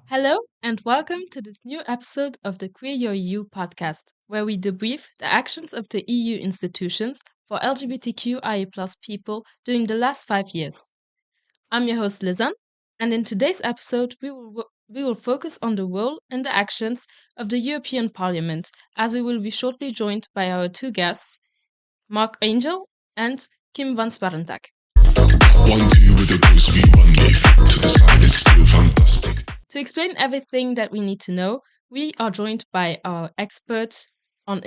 Hello, and welcome to this new episode of the Queer Your EU podcast, where we debrief the actions of the EU institutions for LGBTQIA people during the last 5 years. I'm your host, Lisanne, and in today's episode, we will focus on the role and the actions of the European Parliament, as we will be shortly joined by our two guests, Marc Angel and Kim van Sparrentak. One view with a goes we one leaf. To the side it's still fantastic. To explain everything that we need to know, we are joined by our experts on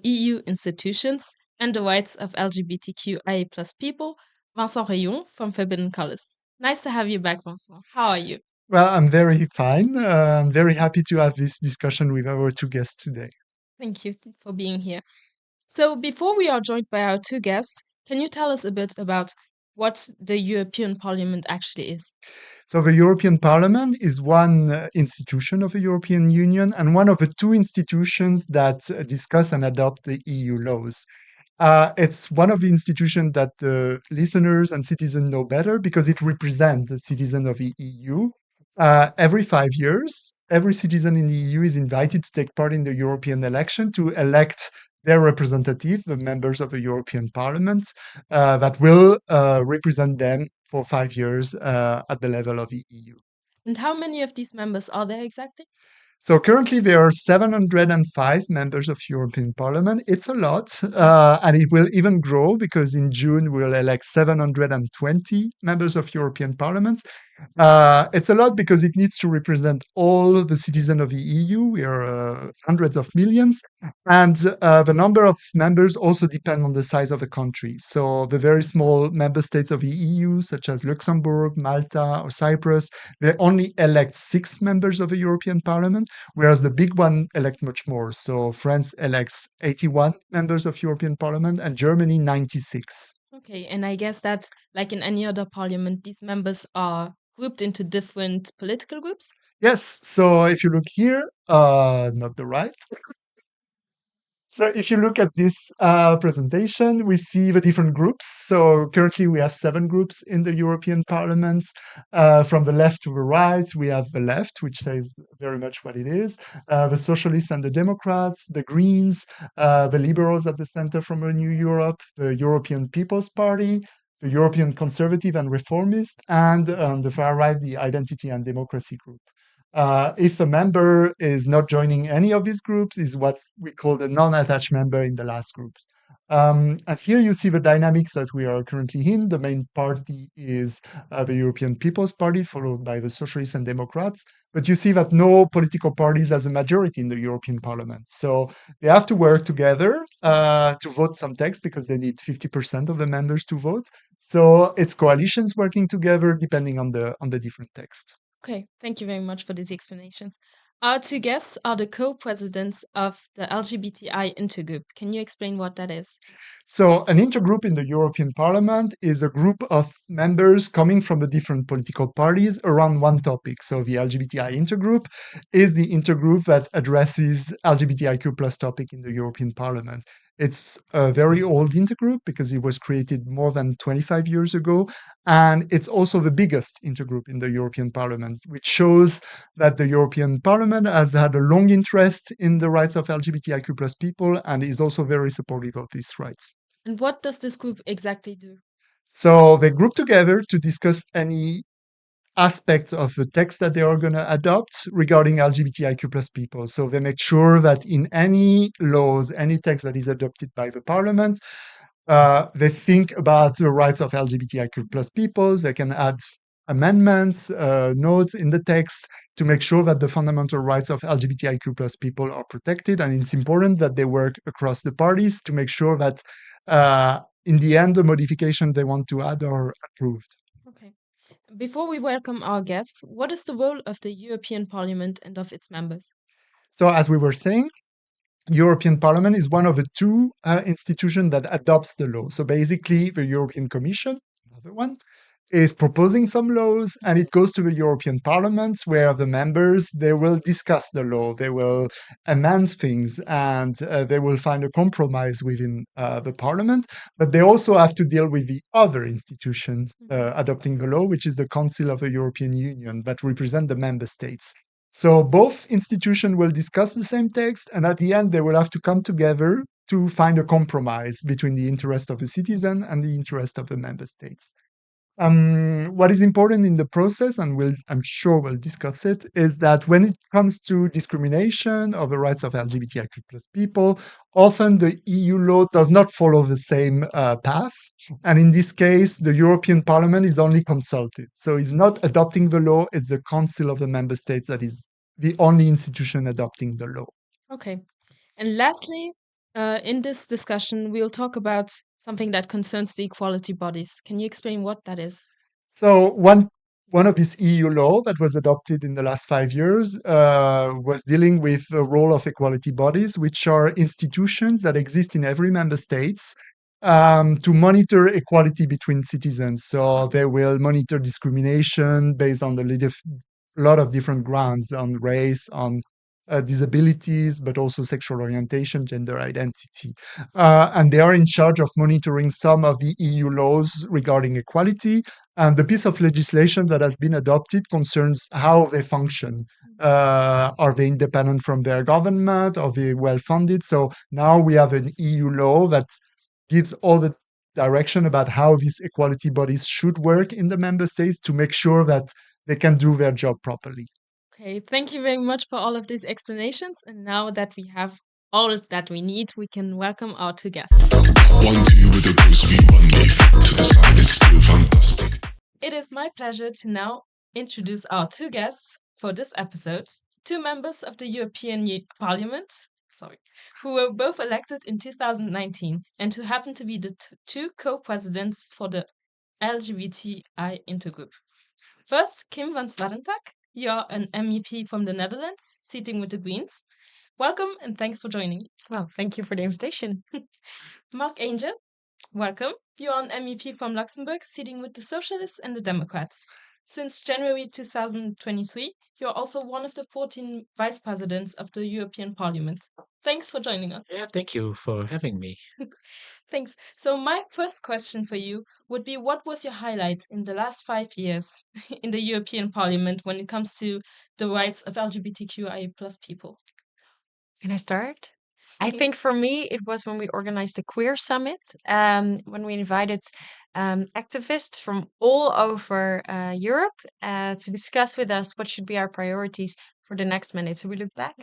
EU institutions and the rights of LGBTQIA people, Vincent Rayon from Forbidden Colors. Nice to have you back, Vincent. How are you? Well, I'm very fine. I'm very happy to have this discussion with our two guests today. Thank you for being here. So, before we are joined by our two guests, can you tell us a bit about what the European Parliament actually is? So, the European Parliament is one institution of the European Union and one of the two institutions that discuss and adopt the EU laws. It's one of the institutions that the listeners and citizens know better because it represents the citizen of the EU. Every 5 years, every citizen in the EU is invited to take part in the European election to elect their representative, the members of the European Parliament, that will represent them for 5 years at the level of the EU. And how many of these members are there exactly? So currently there are 705 members of European Parliament. It's a lot, and it will even grow because in June we'll elect 720 members of European Parliament. It's a lot because it needs to represent all the citizens of the EU. We are hundreds of millions, and the number of members also depend on the size of the country. So the very small member states of the EU, such as Luxembourg, Malta, or Cyprus, they only elect 6 members of the European Parliament, whereas the big one elect much more. So France elects 81 members of European Parliament and Germany 96. Okay, and I guess that, like in any other parliament, these members are grouped into different political groups? Yes, so if you look here, not the right. So if you look at this presentation, we see the different groups. So currently we have 7 groups in the European Parliament. From the left to the right, we have the left, which says very much what it is, the Socialists and the Democrats, the Greens, the Liberals at the center from Renew Europe, the European People's Party, the European Conservative and Reformist, and on the far right, the Identity and Democracy group. If a member is not joining any of these groups, is what we call the non-attached member in the last groups. And here you see the dynamics that we are currently in. The main party is the European People's Party, followed by the Socialists and Democrats. But you see that no political parties has a majority in the European Parliament. So they have to work together to vote some text because they need 50% of the members to vote. So it's coalitions working together depending on the different text. Okay, thank you very much for these explanations. Our two guests are the co-presidents of the LGBTI intergroup. Can you explain what that is? So, an intergroup in the European Parliament is a group of members coming from the different political parties around one topic. So, the LGBTI intergroup is the intergroup that addresses LGBTIQ plus topic in the European Parliament. It's a very old intergroup because it was created more than 25 years ago. And it's also the biggest intergroup in the European Parliament, which shows that the European Parliament has had a long interest in the rights of LGBTIQ plus people and is also very supportive of these rights. And what does this group exactly do? So they group together to discuss any aspects of the text that they are going to adopt regarding LGBTIQ plus people. So they make sure that in any laws, any text that is adopted by the parliament, they think about the rights of LGBTIQ plus people. They can add amendments, notes in the text to make sure that the fundamental rights of LGBTIQ plus people are protected. And it's important that they work across the parties to make sure that in the end, the modification they want to add are approved. Okay. Before we welcome our guests, what is the role of the European Parliament and of its members? So as we were saying, European Parliament is one of the two institutions that adopts the law. So basically, the European Commission, another one, is proposing some laws, and it goes to the European Parliament, where the members they will discuss the law, they will amend things, and they will find a compromise within the Parliament. But they also have to deal with the other institution adopting the law, which is the Council of the European Union, that represent the member states. So both institutions will discuss the same text, and at the end, they will have to come together to find a compromise between the interest of the citizen and the interest of the member states. What is important in the process, and I'm sure we'll discuss it, is that when it comes to discrimination of the rights of LGBTIQ plus people, often the EU law does not follow the same path. And in this case, the European Parliament is only consulted. So it's not adopting the law, it's the Council of the Member States that is the only institution adopting the law. Okay. And lastly, in this discussion, we'll talk about something that concerns the equality bodies. Can you explain what that is? So one of these EU law that was adopted in the last 5 years was dealing with the role of equality bodies, which are institutions that exist in every member states to monitor equality between citizens. So they will monitor discrimination based on lot of different grounds on race, on disabilities, but also sexual orientation, gender identity. And they are in charge of monitoring some of the EU laws regarding equality. And the piece of legislation that has been adopted concerns how they function. Are they independent from their government? Are they well funded? So now we have an EU law that gives all the direction about how these equality bodies should work in the member states to make sure that they can do their job properly. Okay, thank you very much for all of these explanations. And now that we have all that we need, we can welcome our two guests. 1-2 with a goes, we one leaf to the side, it's still fantastic. It is my pleasure to now introduce our two guests for this episode, two members of the European Parliament, who were both elected in 2019 and who happen to be the two co-presidents for the LGBTI intergroup. First, Kim van Sparrentak, you're an MEP from the Netherlands, sitting with the Greens. Welcome and thanks for joining. Well, thank you for the invitation. Marc Angel, welcome. You're an MEP from Luxembourg, sitting with the Socialists and the Democrats. Since January 2023, you're also one of the 14 vice presidents of the European Parliament. Thanks for joining us. Yeah, thank you for having me. Thanks. So my first question for you would be, what was your highlight in the last 5 years in the European Parliament when it comes to the rights of LGBTQIA plus people? Can I start? I think for me, it was when we organized the Queer Summit, when we invited activists from all over Europe to discuss with us what should be our priorities for the next minute. So we looked back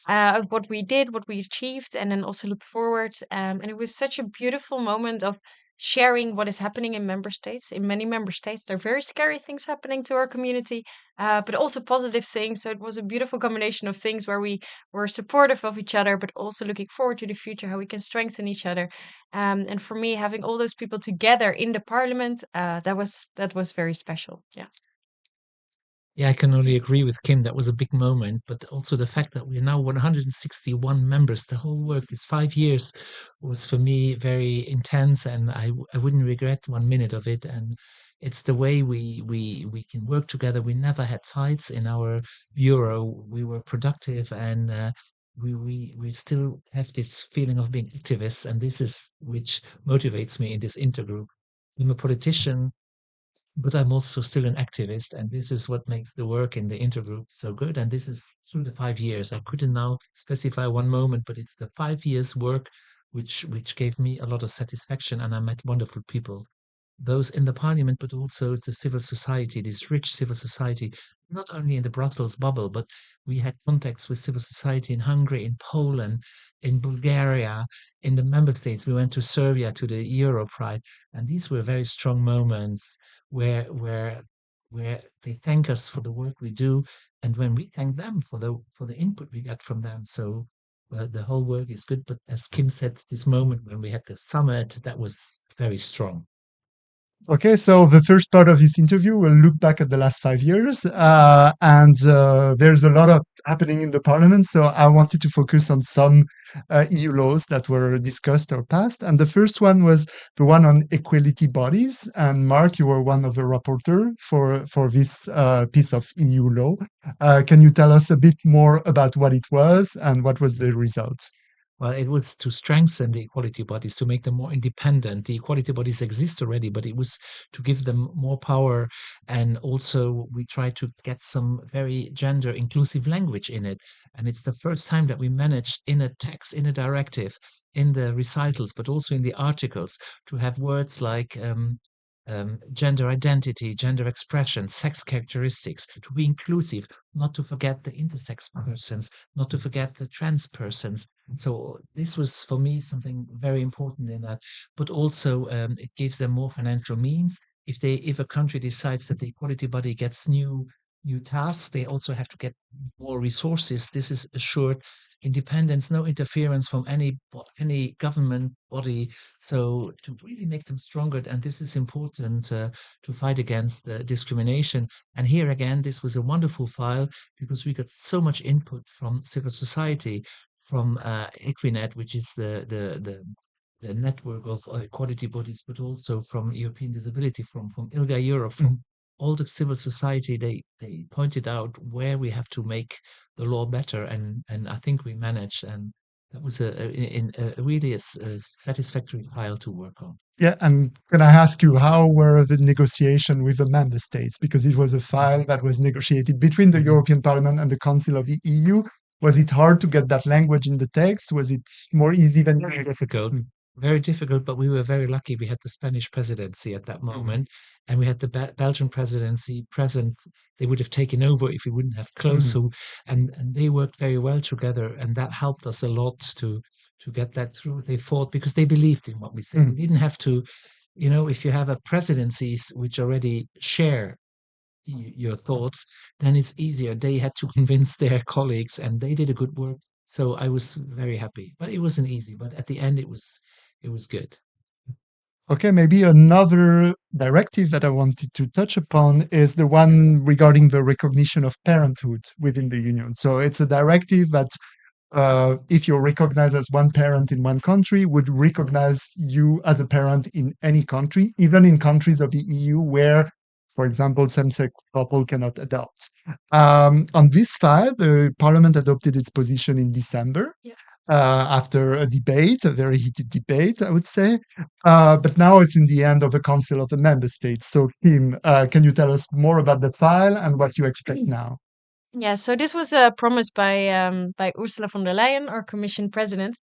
at what we did, what we achieved, and then also looked forward. And it was such a beautiful moment of sharing what is happening in member states. In many member states, there are very scary things happening to our community, but also positive things. So it was a beautiful combination of things where we were supportive of each other, but also looking forward to the future, how we can strengthen each other. And for me, having all those people together in the parliament, that was very special. Yeah. Yeah, I can only agree with Kim. That was a big moment, but also the fact that we're now 161 members, the whole work, these 5 years was for me very intense, and I wouldn't regret 1 minute of it. And it's the way we can work together. We never had fights in our bureau. We were productive, and we still have this feeling of being activists, and this is which motivates me in this intergroup. I'm a politician, but I'm also still an activist, and this is what makes the work in the intergroup so good. And this is through the 5 years. I couldn't now specify one moment, but it's the 5 years work which gave me a lot of satisfaction, and I met wonderful people, those in the parliament, but also the civil society, this rich civil society, not only in the Brussels bubble, but we had contacts with civil society in Hungary, in Poland, in Bulgaria, in the member states. We went to Serbia to the Euro Pride, and these were very strong moments where they thank us for the work we do, and when we thank them for the input we got from them. So the whole work is good, but as Kim said, this moment when we had the summit, that was very strong. Okay, so the first part of this interview will look back at the last 5 years, and there's a lot of happening in the parliament. So I wanted to focus on some EU laws that were discussed or passed. And the first one was the one on equality bodies. And Marc, you were one of the rapporteur for this piece of EU law. Can you tell us a bit more about what it was and what was the result? Well, it was to strengthen the equality bodies, to make them more independent. The equality bodies exist already, but it was to give them more power. And also, we tried to get some very gender inclusive language in it. And it's the first time that we managed in a text, in a directive, in the recitals, but also in the articles, to have words like gender identity, gender expression, sex characteristics, to be inclusive, not to forget the intersex persons, not to forget the trans persons. So this was for me something very important in that. But also it gives them more financial means. If a country decides that the equality body gets new tasks, they also have to get more resources. This is assured independence, no interference from any government body. So to really make them stronger, and this is important to fight against discrimination. And here again, this was a wonderful file because we got so much input from civil society, from Equinet, which is the network of equality bodies, but also from European Disability, from ILGA Europe, from all the civil society. They pointed out where we have to make the law better, and I think we managed, and that was a really a satisfactory file to work on. Yeah, and can I ask you, how were the negotiation with the member states? Because it was a file that was negotiated between the European Parliament and the Council of the EU. Was it hard to get that language in the text? Was it more easy than Very difficult? Very difficult, but we were very lucky. We had the Spanish presidency at that moment, and we had the Belgian presidency present. They would have taken over if we wouldn't have closed. So, and they worked very well together, and that helped us a lot to get that through. They fought because they believed in what we said. We didn't have to, if you have a presidencies which already share your thoughts, then it's easier. They had to convince their colleagues, and they did a good work. So I was very happy, but it wasn't easy. But at the end, it was good. Okay, maybe another directive that I wanted to touch upon is the one regarding the recognition of parenthood within the union. So it's a directive that if you're recognized as one parent in one country, would recognize you as a parent in any country, even in countries of the EU where, for example, same-sex couple cannot adopt. On this file, the Parliament adopted its position in December. Yeah. After a debate, a very heated debate, I would say. But now it's in the end of the Council of the Member States. So, Kim, can you tell us more about the file and what you expect now? Yeah, so this was promised by Ursula von der Leyen, our Commission President.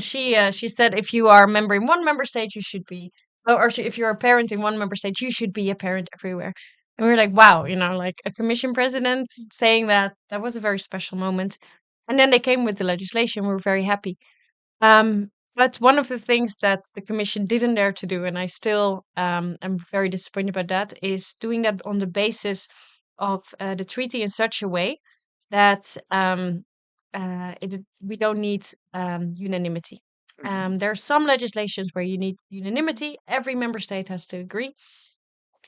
She said if you are a member in one member state, you should be, if you're a parent in one member state, you should be a parent everywhere. And we were like, wow, like a Commission President saying that was a very special moment. And then they came with the legislation. We were very happy. But one of the things that the Commission didn't dare to do, and I still am very disappointed about that, is doing that on the basis of the treaty in such a way that we don't need unanimity. There are some legislations where you need unanimity. Every member state has to agree.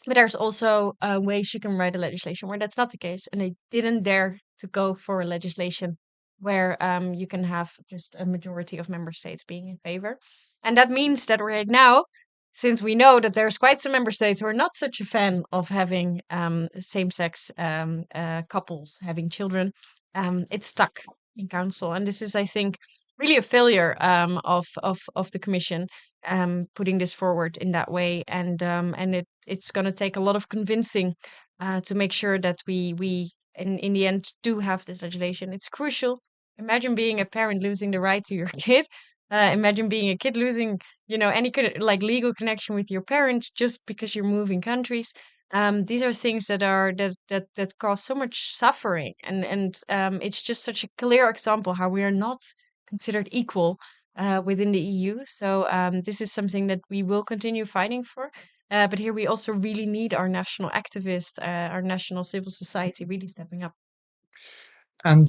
But there's also ways you can write a legislation where that's not the case. And they didn't dare to go for a legislation where you can have just a majority of member states being in favor. And that means that right now, since we know that there's quite some member states who are not such a fan of having same-sex couples having children, it's stuck in council. And this is, I think, really a failure of the Commission putting this forward in that way. And it's going to take a lot of convincing to make sure that we in the end do have this legislation. It's crucial. Imagine being a parent losing the right to your kid. Imagine being a kid losing, any like legal connection with your parents just because you're moving countries. These are things that cause so much suffering, and it's just such a clear example how we are not considered equal within the EU. So this is something that we will continue fighting for. But here we also really need our national activists, our national civil society really stepping up. And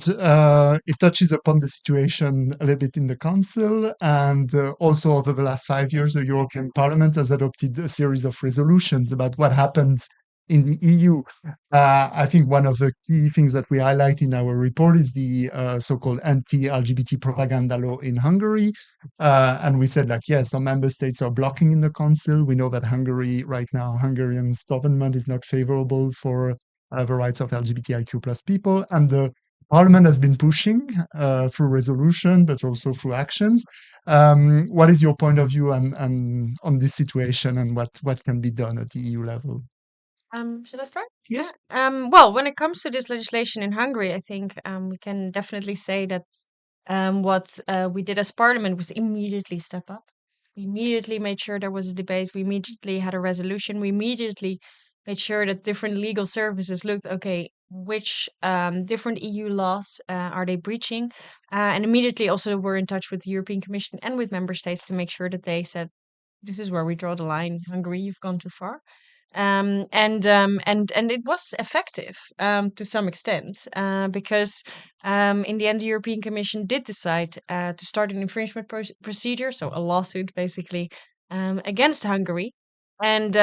it touches upon the situation a little bit in the Council. And also over the last 5 years, the European Parliament has adopted a series of resolutions about what happens in the EU. I think one of the key things that we highlight in our report is the so-called anti-LGBT propaganda law in Hungary. And we said, yes, some member states are blocking in the Council. We know that Hungary right now, Hungarian's government is not favorable for the rights of LGBTIQ plus people. And the Parliament has been pushing through resolution, but also through actions. What is your point of view on this situation, and what can be done at the EU level? Should I start? Yes. Well, when it comes to this legislation in Hungary, I think we can definitely say that what we did as Parliament was immediately step up. We immediately made sure there was a debate. We immediately had a resolution. We immediately made sure that different legal services looked, okay, which different EU laws are they breaching? And immediately also were in touch with the European Commission and with member states to make sure that they said, this is where we draw the line. Hungary, you've gone too far. And it was effective to some extent because in the end the European Commission did decide to start an infringement procedure, so a lawsuit basically against Hungary. And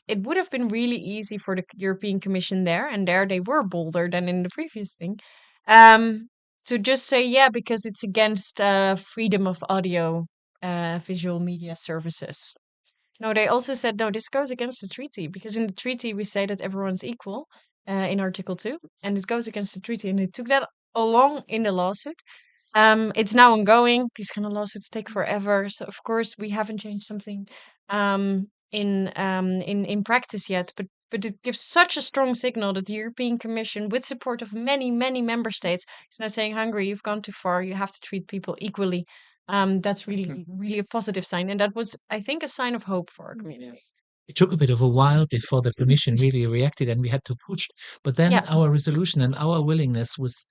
it would have been really easy for the European Commission there, and there they were bolder than in the previous thing, to just say, yeah, because it's against freedom of audio visual media services. No, they also said, no, this goes against the treaty because in the treaty we say that everyone's equal in Article 2, and it goes against the treaty. And they took that along in the lawsuit. It's now ongoing. These kind of lawsuits take forever. So, of course, we haven't changed something in practice yet, but it gives such a strong signal that the European Commission, with support of many, many member states, is now saying, Hungary, you've gone too far. You have to treat people equally. That's really, really a positive sign. And that was, I think, a sign of hope for our communities. It took a bit of a while before the Commission really reacted, and we had to push. But then Yeah. our resolution and our willingness was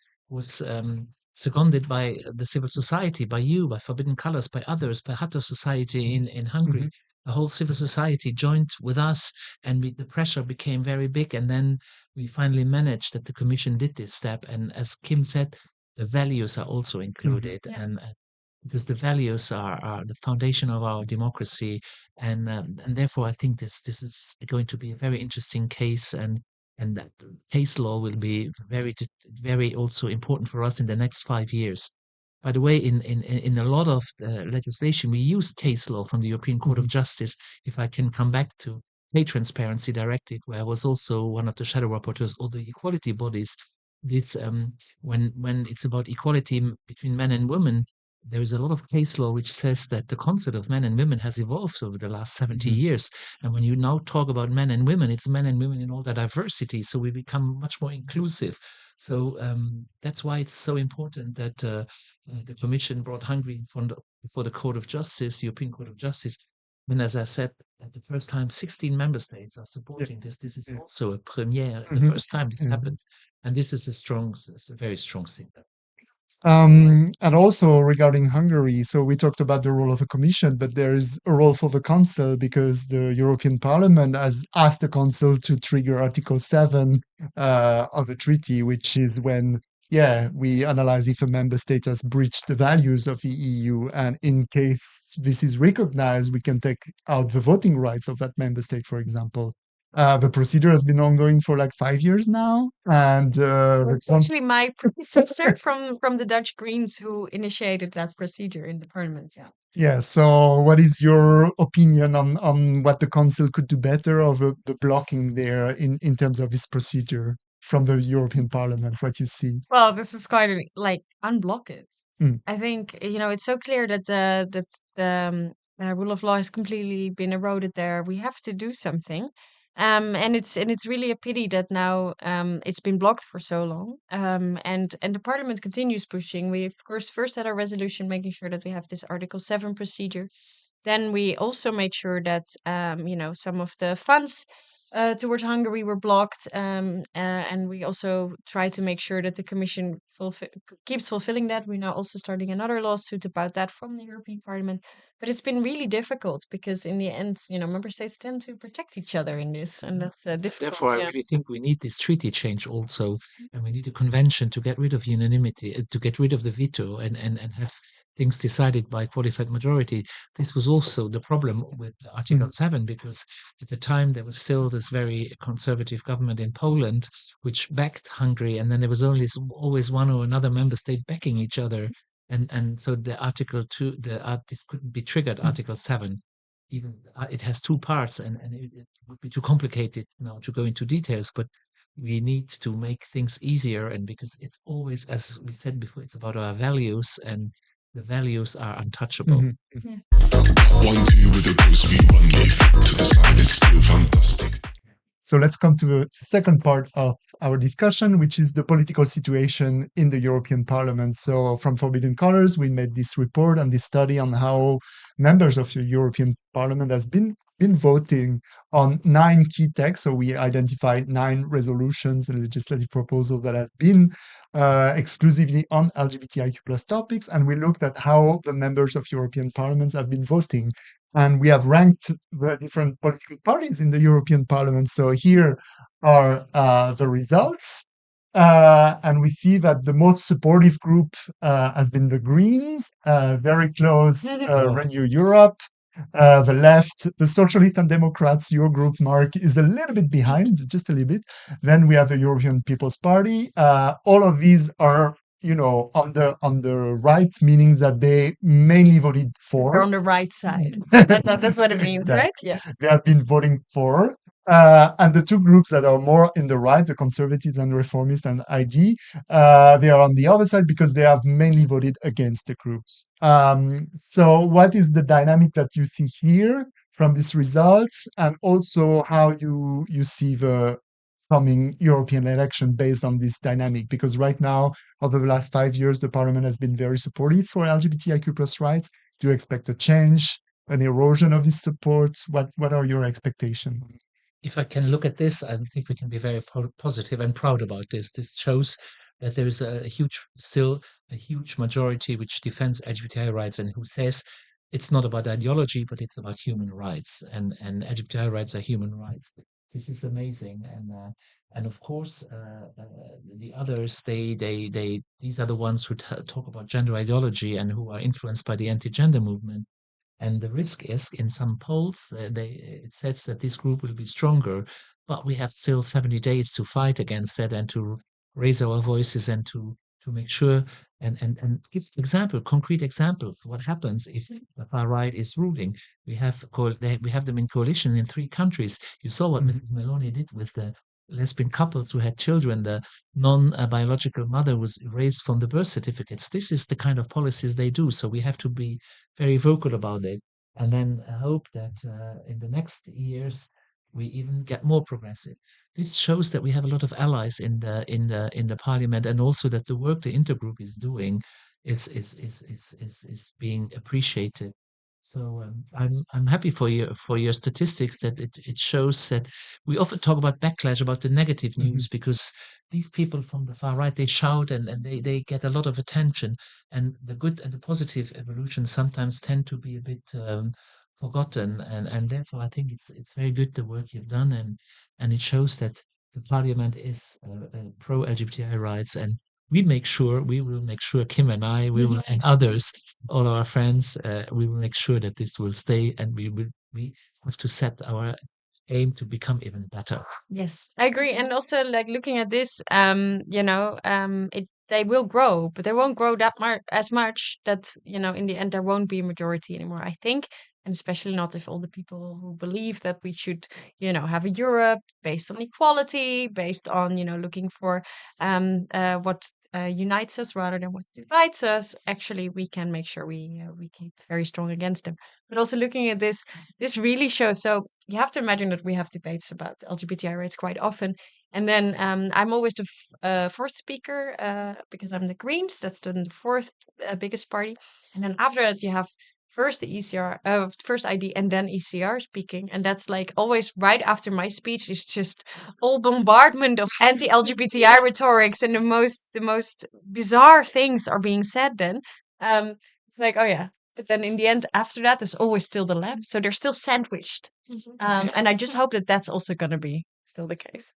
seconded by the civil society, by you, by Forbidden Colors, by others, by Hatto Society in Hungary. The whole civil society joined with us, and the pressure became very big. And then we finally managed that the Commission did this step. And as Kim said, the values are also included, Yeah. and because the values are the foundation of our democracy, and therefore I think this is going to be a very interesting case, and that case law will be very also important for us in the next 5 years. By the way, in a lot of the legislation, we use case law from the European Court of Justice. If I can come back to Pay Transparency Directive, where I was also one of the shadow rapporteurs, or the equality bodies, this when it's about equality between men and women, there is a lot of case law which says that the concept of men and women has evolved over the last 70 years. And when you now talk about men and women, it's men and women in all their diversity. So we become much more inclusive. So that's why it's so important that the Commission brought Hungary before the Court of Justice, European Court of Justice. And as I said, at the first time, 16 member states are supporting this. This is also a premiere, the first time this happens. And this is a very strong signal. And also regarding Hungary, so we talked about the role of a commission, but there is a role for the council because the European Parliament has asked the council to trigger Article 7 of the treaty, which is when, we analyze if a member state has breached the values of the EU. And in case this is recognized, we can take out the voting rights of that member state, for example. The procedure has been ongoing for like 5 years now, and It's actually my predecessor from the Dutch Greens who initiated that procedure in the Parliament. Yeah. Yeah. So, what is your opinion on what the council could do better, or the blocking there in terms of this procedure from the European Parliament? What you see? Well, this is quite unblock it. Mm. I think it's so clear that the rule of law has completely been eroded there. We have to do something, and it's really a pity that now it's been blocked for so long. And the Parliament continues pushing. We of course first had our resolution making sure that we have this Article 7 procedure. Then we also made sure that some of the funds towards Hungary were blocked, and we also try to make sure that the Commission keeps fulfilling that. We're now also starting another lawsuit about that from the European Parliament. But it's been really difficult because in the end, member states tend to protect each other in this, and that's difficult. Therefore, I really think we need this treaty change also, and we need a convention to get rid of unanimity, to get rid of the veto, and have things decided by qualified majority. This was also the problem with Article 7, because at the time there was still this very conservative government in Poland which backed Hungary, and then there was always one or another member state backing each other. And so the Article 2, this couldn't be triggered, Article 7. Even it has two parts, and it would be too complicated now to go into details. But we need to make things easier, and because it's always, as we said before, it's about our values, and the values are untouchable. Mhm. One view with a ghost view, one leaf to the side, it's still fantastic. So let's come to the second part of our discussion, which is the political situation in the European Parliament. So from Forbidden Colors, we made this report and this study on how members of the European Parliament has been voting on 9 key texts. So we identified 9 resolutions and legislative proposals that have been exclusively on LGBTIQ plus topics, and we looked at how the members of European parliaments have been voting. And we have ranked the different political parties in the European Parliament. So here are the results. And we see that the most supportive group has been the Greens, very close, Renew Europe. The left, the Socialists and Democrats, your group, Marc, is a little bit behind, just a little bit. Then we have the European People's Party. All of these are, on the right, meaning that they mainly voted for. They're on the right side. That's what it means, Yeah. right? Yeah. They have been voting for. And the two groups that are more in the right, the Conservatives and Reformists and ID, they are on the other side because they have mainly voted against the groups. So what is the dynamic that you see here from these results, and also how you see the coming European election based on this dynamic? Because right now, over the last 5 years, the parliament has been very supportive for LGBTIQ plus rights. Do you expect a change, an erosion of this support? What are your expectations? If I can look at this, I think we can be very positive and proud about this. This shows that there is still a huge majority which defends LGBTI rights and who says it's not about ideology, but it's about human rights, and LGBTI rights are human rights. This is amazing, and of course the others, these are the ones who talk about gender ideology and who are influenced by the anti-gender movement. And the risk is, in some polls, it says that this group will be stronger, but we have still 70 days to fight against that and to raise our voices and to make sure and give concrete examples. What happens if the far right is ruling? We have them in coalition in 3 countries. You saw what Mrs. Meloni did with the lesbian couples who had children. The non-biological mother was erased from the birth certificates. This is the kind of policies they do. So we have to be very vocal about it, and then hope that in the next years we even get more progressive. This shows that we have a lot of allies in the parliament, and also that the work the intergroup is doing is being appreciated. So I'm happy for your statistics that it shows that we often talk about backlash, about the negative news, because these people from the far right, they shout and they get a lot of attention, and the good and the positive evolution sometimes tend to be a bit forgotten, and therefore I think it's very good the work you've done, and it shows that the parliament is pro LGBTI rights, and we will make sure, Kim and I, and others, all our friends, we will make sure that this will stay, and we have to set our aim to become even better. Yes, I agree. And also, like looking at this, they will grow, but they won't grow as much that in the end there won't be a majority anymore, I think, and especially not if all the people who believe that we should, have a Europe based on equality, based on looking for what unites us rather than what divides us. Actually, we can make sure we keep very strong against them. But also looking at this really shows. So you have to imagine that we have debates about LGBTI rights quite often. And then I'm always the fourth speaker because I'm the Greens. That's the fourth biggest party. And then after that, you have first the ECR, first ID, and then ECR speaking. And that's like always right after my speech is just all bombardment of anti-LGBTI rhetorics, and the most bizarre things are being said then. It's like, oh yeah. But then in the end, after that, there's always still the left. So they're still sandwiched. And I just hope that that's also going to be still the case.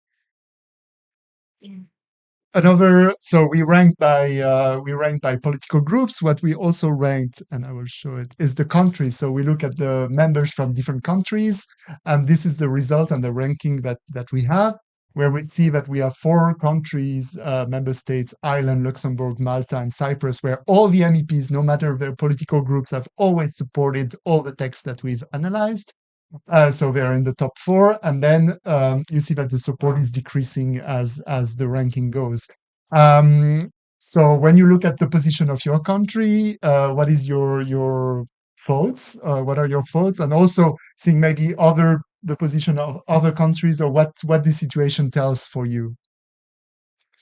So we ranked by political groups. What we also ranked, and I will show it, is the countries. So we look at the members from different countries, and this is the result and the ranking that we have, where we see that we have 4 countries, member states: Ireland, Luxembourg, Malta, and Cyprus, where all the MEPs, no matter their political groups, have always supported all the texts that we've analyzed. So they are in the top four, and then you see that the support is decreasing as the ranking goes. Um, so when you look at the position of your country, what is your thoughts? What are your thoughts? And also seeing maybe other the position of other countries, or what the situation tells for you.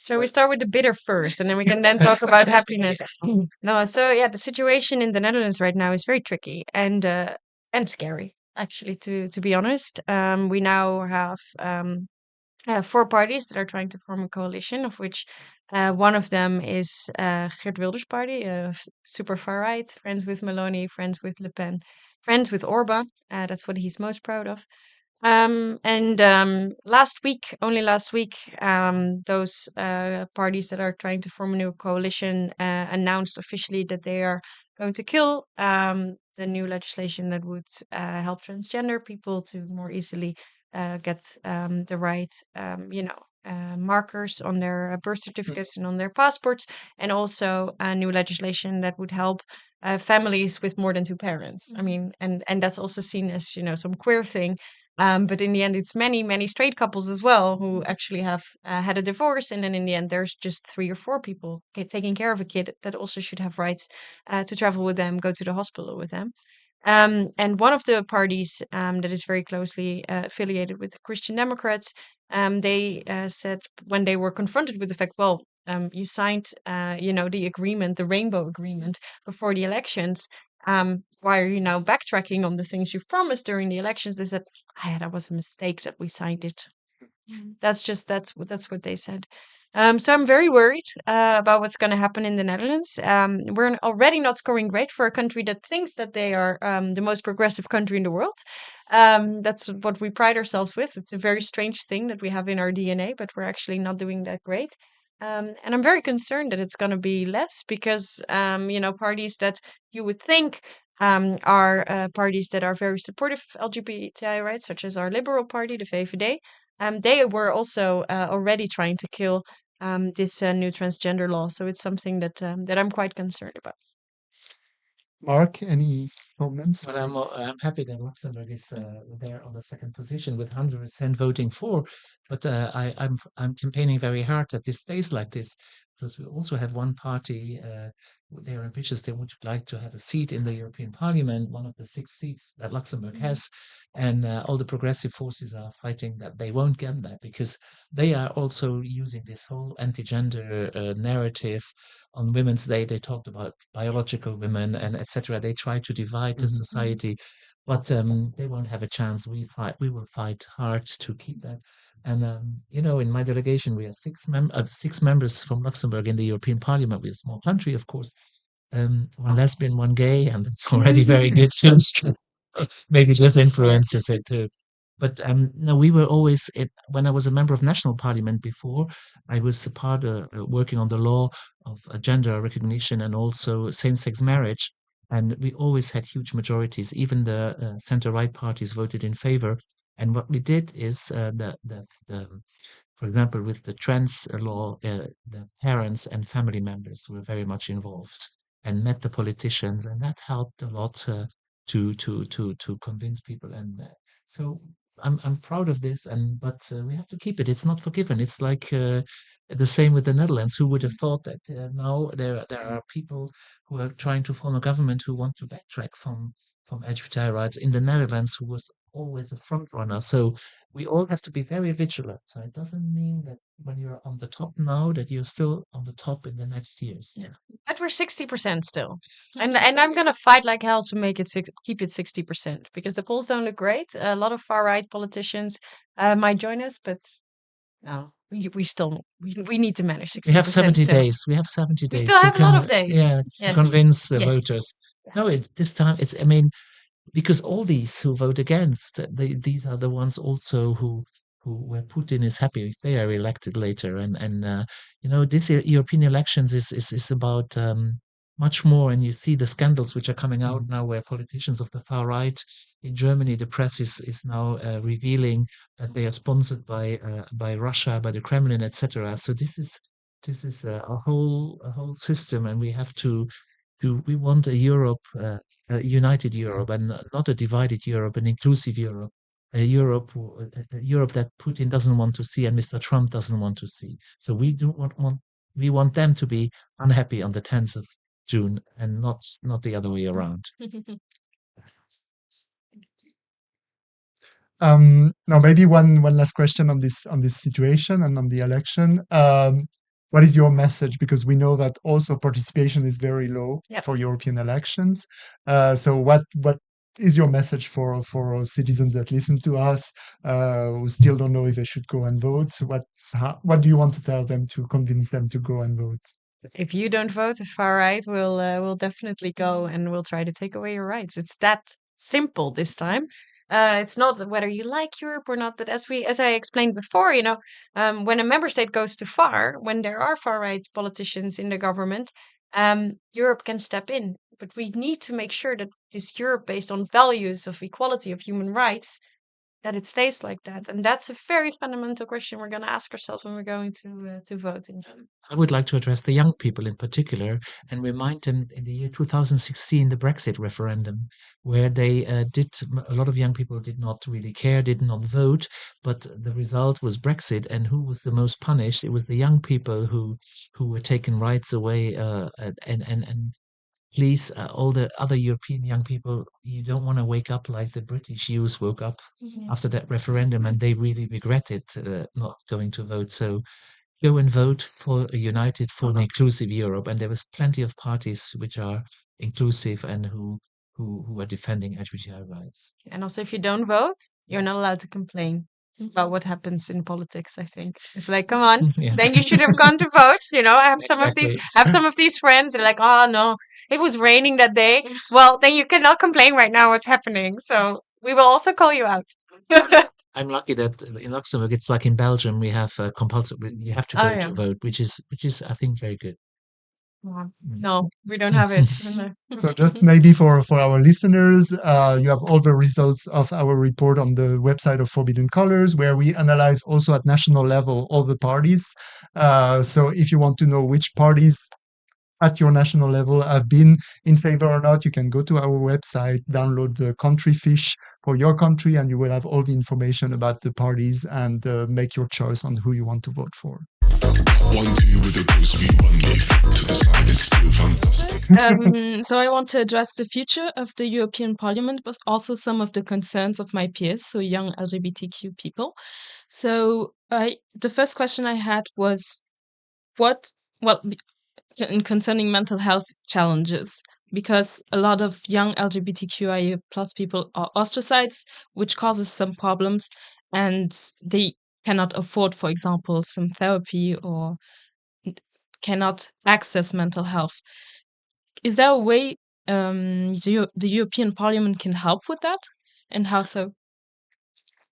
Shall we start with the bitter first, and then we can then talk about happiness? No, so yeah, the situation in the Netherlands right now is very tricky and scary, actually. To be honest, we now have four parties that are trying to form a coalition, of which one of them is Geert Wilders' party, super far right, friends with Meloni, friends with Le Pen, friends with Orban. That's what he's most proud of. And only last week, those parties that are trying to form a new coalition announced officially that they are going to kill the new legislation that would help transgender people to more easily get the right, markers on their birth certificates and on their passports, and also a new legislation that would help families with more than two parents. I mean, and that's also seen as some queer thing. But in the end, it's many straight couples as well who actually have had a divorce, and then in the end, there's just three or four people taking care of a kid that also should have rights to travel with them, go to the hospital with them. And one of the parties that is very closely affiliated with the Christian Democrats, they said when they were confronted with the fact, well, you signed, the agreement, the Rainbow Agreement, before the elections. Why are you now backtracking on the things you've promised during the elections? They said, "Ah, that was a mistake that we signed it." That's what they said. So I'm very worried about what's going to happen in the Netherlands. We're already not scoring great for a country that thinks that they are the most progressive country in the world. That's what we pride ourselves with. It's a very strange thing that we have in our DNA, but we're actually not doing that great. And I'm very concerned that it's going to be less because, parties that you would think are parties that are very supportive of LGBTI rights, such as our Liberal Party, the VVD. They were also already trying to kill this new transgender law. So it's something that I'm quite concerned about. Mark, any comments? Well, I'm happy that Luxembourg is there on the second position with 100% voting for. But I'm campaigning very hard that this stays like this, because we also have one party. They're ambitious. They would like to have a seat in the European Parliament, one of the 6 seats that Luxembourg has, and all the progressive forces are fighting that they won't get that because they are also using this whole anti-gender narrative. On Women's Day, they talked about biological women and etc. They try to divide the society, but they won't have a chance. We will fight hard to keep that. And in my delegation, we have six members from Luxembourg in the European Parliament. We're a small country, of course. One lesbian, one gay, and it's already very good too. Maybe this influences it too. But no, we were always when I was a member of national parliament before, I was a part working on the law of gender recognition and also same-sex marriage, and we always had huge majorities. Even the center-right parties voted in favor. And what we did is for example, with the trans law, the parents and family members were very much involved and met the politicians, and that helped a lot to convince people. And so I'm proud of this, but we have to keep it. It's not forgiven. It's like the same with the Netherlands. Who would have thought that now there are people who are trying to form a government who want to backtrack from LGBTI rights in the Netherlands, who was always a front runner. So we all have to be very vigilant. So it doesn't mean that when you're on the top now that you're still on the top in the next years. Yeah. But we're 60% still. And I'm gonna fight like hell to make it keep it 60% because the polls don't look great. A lot of far right politicians might join us, but no, we still we need to manage We have 60% 70 still. days. We have 70 We days still to have a lot of days. yeah, to Yes. convince the Yes. voters. Yeah. No, this time I mean, because all these who vote against, these are the ones also who where Putin is happy if they are elected later. And this European elections is about much more. And you see the scandals which are coming out now, where politicians of the far right in Germany, the press is now revealing that they are sponsored by Russia, by the Kremlin, etc. So this is a whole system, and we have to we want a Europe, a united Europe, and not a divided Europe, an inclusive Europe, a Europe that Putin doesn't want to see and Mr. Trump doesn't want to see. So we want them to be unhappy on the 10th of June and not the other way around. Now, maybe one last question on this situation and on the election. What is your message? Because we know that also participation is very low Yep. for European elections. So what is your message for citizens that listen to us who still don't know if they should go and vote? What do you want to tell them to convince them to go and vote? If you don't vote, the far right will definitely go and will try to take away your rights. It's that simple this time. It's not whether you like Europe or not, but as I explained before, when a member state goes too far, when there are far right politicians in the government, Europe can step in. But we need to make sure that this Europe based on values of equality, of human rights, that it stays like that. And that's a very fundamental question we're going to ask ourselves when we're going to vote in June. I would like to address the young people in particular and remind them in the year 2016, the Brexit referendum, where a lot of young people did not really care, did not vote, but the result was Brexit. And who was the most punished? It was the young people who were taken rights away, and please, all the other European young people, you don't want to wake up like the British youth woke up after that referendum, and they really regretted not going to vote. So go and vote for a united, for an inclusive Europe. And there was plenty of parties which are inclusive and who are defending LGBTI rights. And also, if you don't vote, you're not allowed to complain about what happens in politics. I think it's like, come on, Yeah. then you should have gone to vote. I have some of these friends. They're like, oh no, it was raining that day. Well, then you cannot complain right now. What's happening? So we will also call you out. I'm lucky that in Luxembourg, it's like in Belgium, we have compulsory. You have to go to vote, which is I think very good. No, we don't have it. So just maybe for our listeners, you have all the results of our report on the website of Forbidden Colors, where we analyze also at national level all the parties. So if you want to know which parties at your national level have been in favor or not, you can go to our website, download the country fish for your country, and you will have all the information about the parties and make your choice on who you want to vote for. 1, 2 with a go, sweet one leaf. To the side, it's still fantastic. So I want to address the future of the European Parliament, but also some of the concerns of my peers, so young LGBTQ people. So the first question I had was concerning mental health challenges, because a lot of young LGBTQIA plus people are ostracized, which causes some problems, and they cannot afford, for example, some therapy or cannot access mental health. Is there a way the European Parliament can help with that, and how so?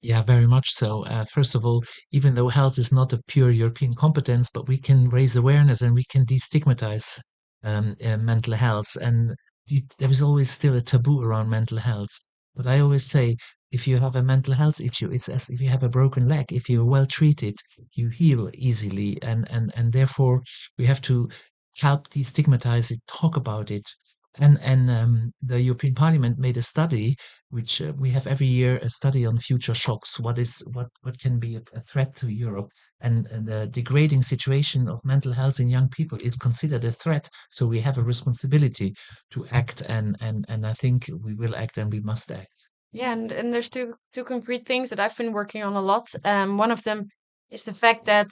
Yeah, very much so. First of all, even though health is not a pure European competence, but we can raise awareness and we can destigmatize mental health. And there is always still a taboo around mental health. But I always say, if you have a mental health issue, it's as if you have a broken leg. If you're well treated, you heal easily, and therefore we have to help destigmatize it, talk about it. And the European Parliament made a study, which we have every year, a study on future shocks. What can be a threat to Europe? And the degrading situation of mental health in young people is considered a threat. So we have a responsibility to act, and I think we will act and we must act. Yeah, and there's two concrete things that I've been working on a lot. One of them is the fact that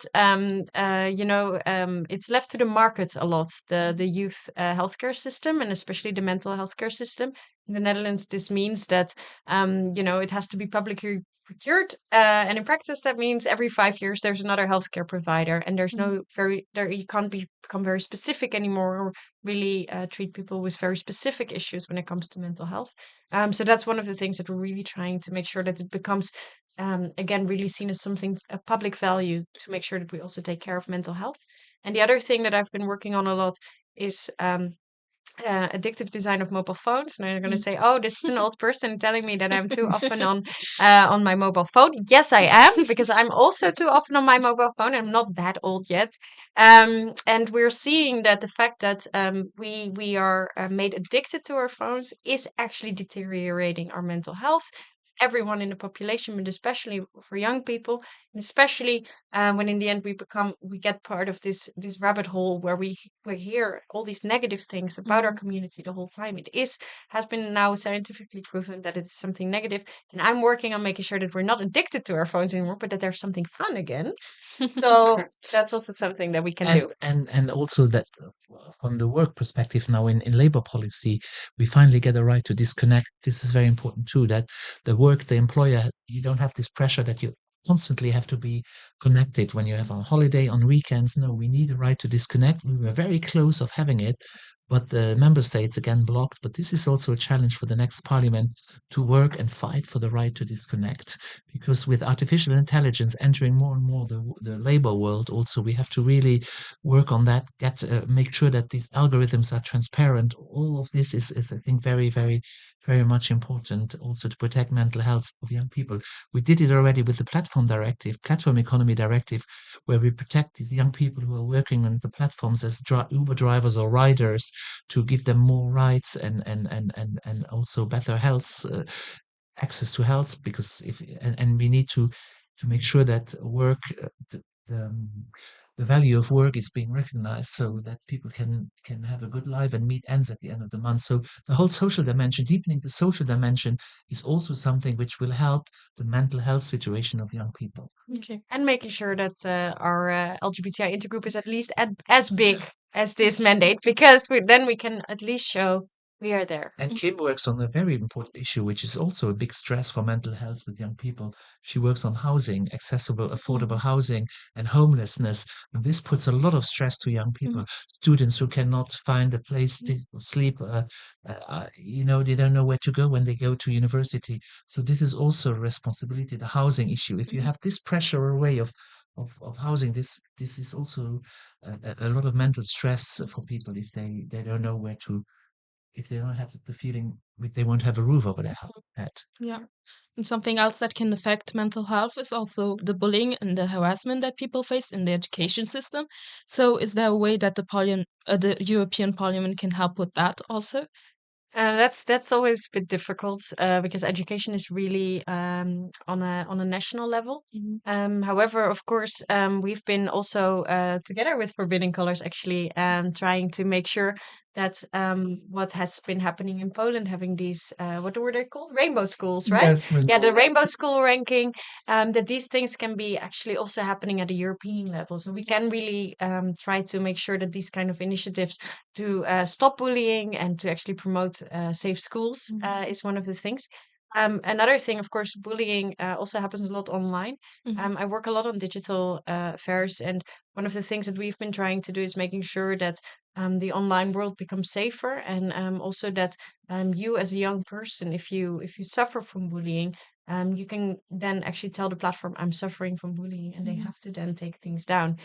it's left to the market a lot, the youth healthcare system, and especially the mental healthcare system. In the Netherlands, this means that it has to be publicly procured, and in practice, that means every 5 years there's another healthcare provider, and there's you can't become very specific anymore, or really treat people with very specific issues when it comes to mental health. So that's one of the things that we're really trying to make sure that it becomes, again, really seen as a public value, to make sure that we also take care of mental health. And the other thing that I've been working on a lot is addictive design of mobile phones, and they're going to say, "Oh, this is an old person telling me that I'm too often on my mobile phone." Yes, I am, because I'm also too often on my mobile phone. I'm not that old yet, and we're seeing that the fact that we are made addicted to our phones is actually deteriorating our mental health. Everyone in the population, but especially for young people, and especially when in the end we get part of this rabbit hole where we hear all these negative things about our community the whole time. Has been now scientifically proven that it's something negative, and I'm working on making sure that we're not addicted to our phones anymore, but that there's something fun again. So that's also something that we can do. And also that from the work perspective now in labor policy, we finally get a right to disconnect. This is very important too, that the employer, you don't have this pressure that you constantly have to be connected when you have a holiday on weekends. No, we need a right to disconnect. We were very close of having it, but the member states again blocked. But this is also a challenge for the next parliament to work and fight for the right to disconnect, because with artificial intelligence entering more and more the labor world, also we have to really work on that, make sure that these algorithms are transparent. All of this is I think very much important also to protect mental health of young people. We did it already with the platform economy directive, where we protect these young people who are working on the platforms as Uber drivers or riders, to give them more rights and also better health, access to health, because and we need to make sure that work, the, um, the value of work is being recognized, so that people can have a good life and meet ends at the end of the month. So the whole social dimension, deepening the social dimension, is also something which will help the mental health situation of young people. Okay. And making sure that our LGBTI intergroup is at least as big as this mandate, because then we can at least show we are there. And Kim works on a very important issue, which is also a big stress for mental health with young people. She works on housing, accessible, affordable housing, and homelessness. And this puts a lot of stress to young people, students who cannot find a place to sleep. They don't know where to go when they go to university. So this is also a responsibility, the housing issue. If you have this pressure away of housing, this is also a lot of mental stress for people if they don't know where to, if they don't have the feeling they won't have a roof over their head. Yeah. And something else that can affect mental health is also the bullying and the harassment that people face in the education system. So is there a way that the European Parliament can help with that also? That's always a bit difficult because education is really on a national level. However, of course, we've been also together with Forbidden Colors actually trying to make sure that what has been happening in Poland, having these what were they called? Rainbow schools, right? Yes, Yeah, the rainbow school ranking, that these things can be actually also happening at a European level. So we can really try to make sure that these kind of initiatives to stop bullying and to actually promote safe schools is one of the things. Another thing, of course, bullying also happens a lot online. I work a lot on digital affairs, and one of the things that we've been trying to do is making sure that the online world becomes safer, and also that you as a young person, if you suffer from bullying, you can then actually tell the platform, I'm suffering from bullying, and they have to then take things down.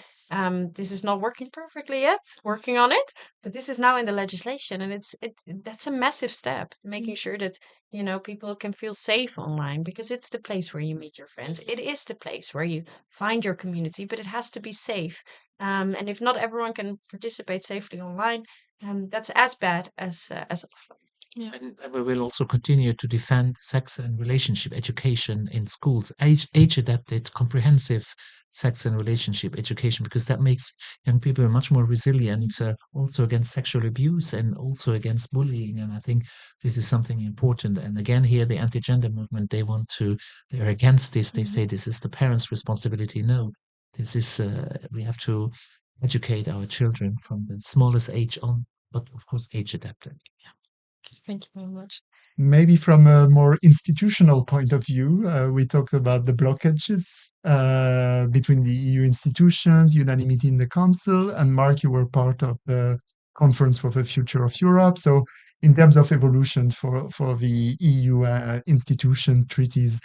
This is not working perfectly yet, working on it, but this is now in the legislation, and that's a massive step, making sure that people can feel safe online, because it's the place where you meet your friends. It is the place where you find your community, but it has to be safe. And if not everyone can participate safely online, that's as bad as offline. Yeah. And we will also continue to defend sex and relationship education in schools, age-adapted, comprehensive sex and relationship education, because that makes young people much more resilient, also against sexual abuse and also against bullying. And I think this is something important. And again, here the anti-gender movement, they're against this. They say this is the parents' responsibility. No, this is we have to educate our children from the smallest age on, but of course age adapted. Thank you very much. Maybe from a more institutional point of view, we talked about the blockages between the EU institutions, unanimity in the Council, and Marc, you were part of the Conference for the Future of Europe. So in terms of evolution for the EU institution treaties,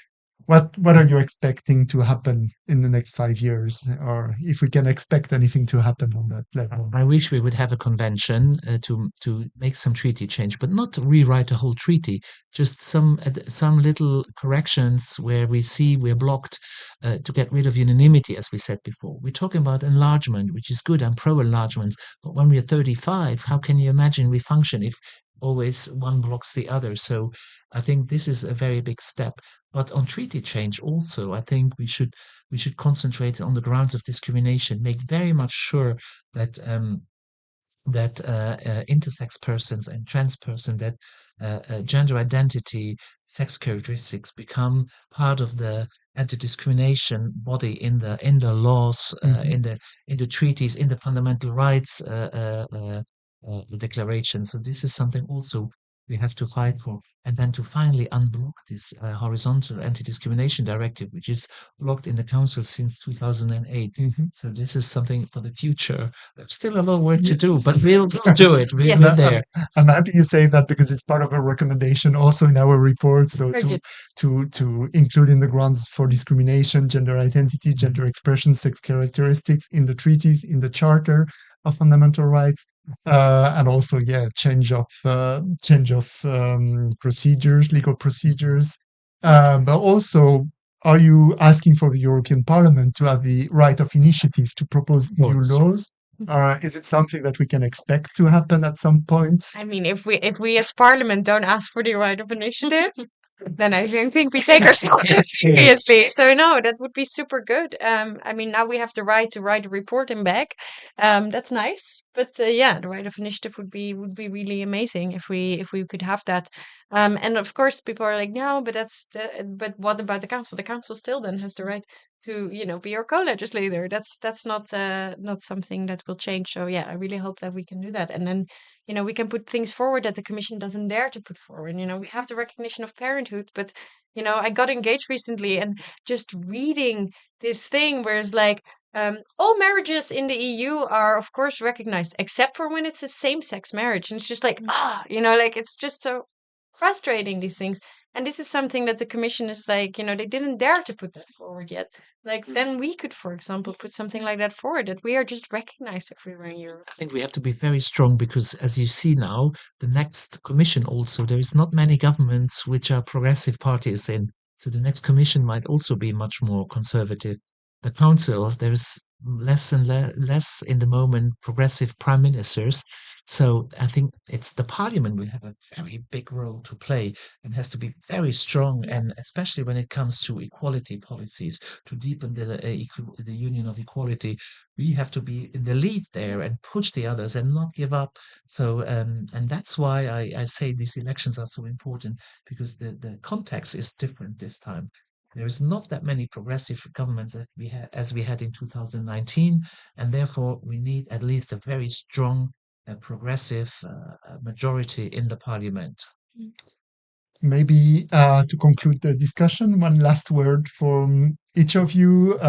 what are you expecting to happen in the next 5 years, or if we can expect anything to happen on that level? I wish we would have a convention to make some treaty change, but not to rewrite the whole treaty. Just some little corrections where we see we're blocked to get rid of unanimity, as we said before. We're talking about enlargement, which is good. I'm pro enlargements, but when we're 35, how can you imagine we function if always one blocks the other? So I think this is a very big step. But on treaty change also, I think we should concentrate on the grounds of discrimination, make very much sure that intersex persons and trans persons, that gender identity, sex characteristics become part of the anti-discrimination body in the laws, in the treaties, in the fundamental rights declaration. So this is something also we have to fight for, and then to finally unblock this horizontal anti-discrimination directive, which is blocked in the council since 2008. So this is something for the future. There's still a lot of work to do, but we'll do it. We'll Yes. get there. I'm happy you say that, because it's part of a recommendation also in our report. So Very good. to include in the grounds for discrimination, gender identity, gender expression, sex characteristics in the treaties, in the Charter of Fundamental Rights, and also change of procedures, legal procedures. But also, are you asking for the European Parliament to have the right of initiative to propose EU course. laws? Is it something that we can expect to happen at some point? I mean, if we as Parliament don't ask for the right of initiative, then I don't think we take ourselves so seriously. So no, that would be super good. I mean, now we have the right to write a report and back. That's nice. But the right of initiative would be really amazing if we could have that. And of course, people are like, no, but but what about the council? The council still then has the right to be your co-legislator. That's not something that will change. So I really hope that we can do that, and then we can put things forward that the commission doesn't dare to put forward. We have the recognition of parenthood, but I got engaged recently, and just reading this thing where it's like, all marriages in the EU are of course recognized, except for when it's a same-sex marriage, and it's just like like it's just so frustrating, these things. And this is something that the commission is like, they didn't dare to put that forward yet. Like, then we could, for example, put something like that forward, that we are just recognized everywhere in Europe. I think we have to be very strong, because as you see now, the next commission also, there is not many governments which are progressive parties in. So the next commission might also be much more conservative. The council, there's less and less in the moment progressive prime ministers. So I think it's the parliament will have a very big role to play, and has to be very strong, and especially when it comes to equality policies, to deepen the union of equality, we have to be in the lead there and push the others and not give up. So and that's why I say these elections are so important, because the context is different this time. There's not that many progressive governments as we had in 2019, and therefore we need at least a very strong progressive majority in the parliament. Maybe to conclude the discussion, one last word from each of you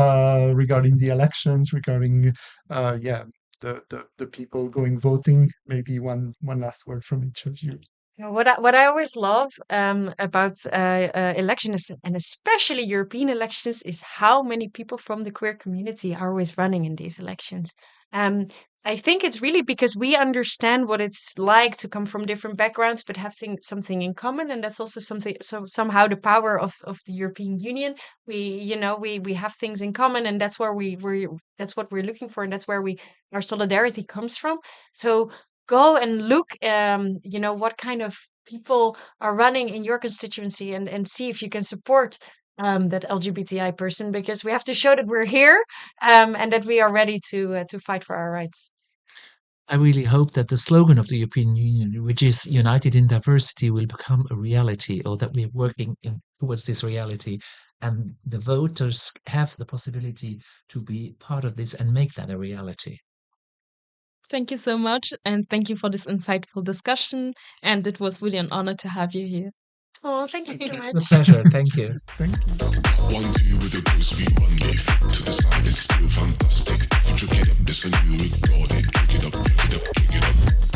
regarding the elections, regarding the people going voting. Maybe one last word from each of you. What I always love about elections, and especially European elections, is how many people from the queer community are always running in these elections. I think it's really because we understand what it's like to come from different backgrounds, but have something in common, and that's also something. So somehow the power of the European Union, we have things in common, and that's where that's what we're looking for, and that's where our solidarity comes from. So go and look, what kind of people are running in your constituency, and see if you can support that LGBTI person, because we have to show that we're here, and that we are ready to fight for our rights. I really hope that the slogan of the European Union, which is united in diversity, will become a reality, or that we're working towards this reality, and the voters have the possibility to be part of this and make that a reality. Thank you so much, and thank you for this insightful discussion. And it was really an honor to have you here. Oh, thank you so much. It's a pleasure. Thank you. Thank you. One day with a ghost, we one day fit to the side, it's still fantastic. If you took it up, this and you would got it. Pick it up, pick it up, pick it up.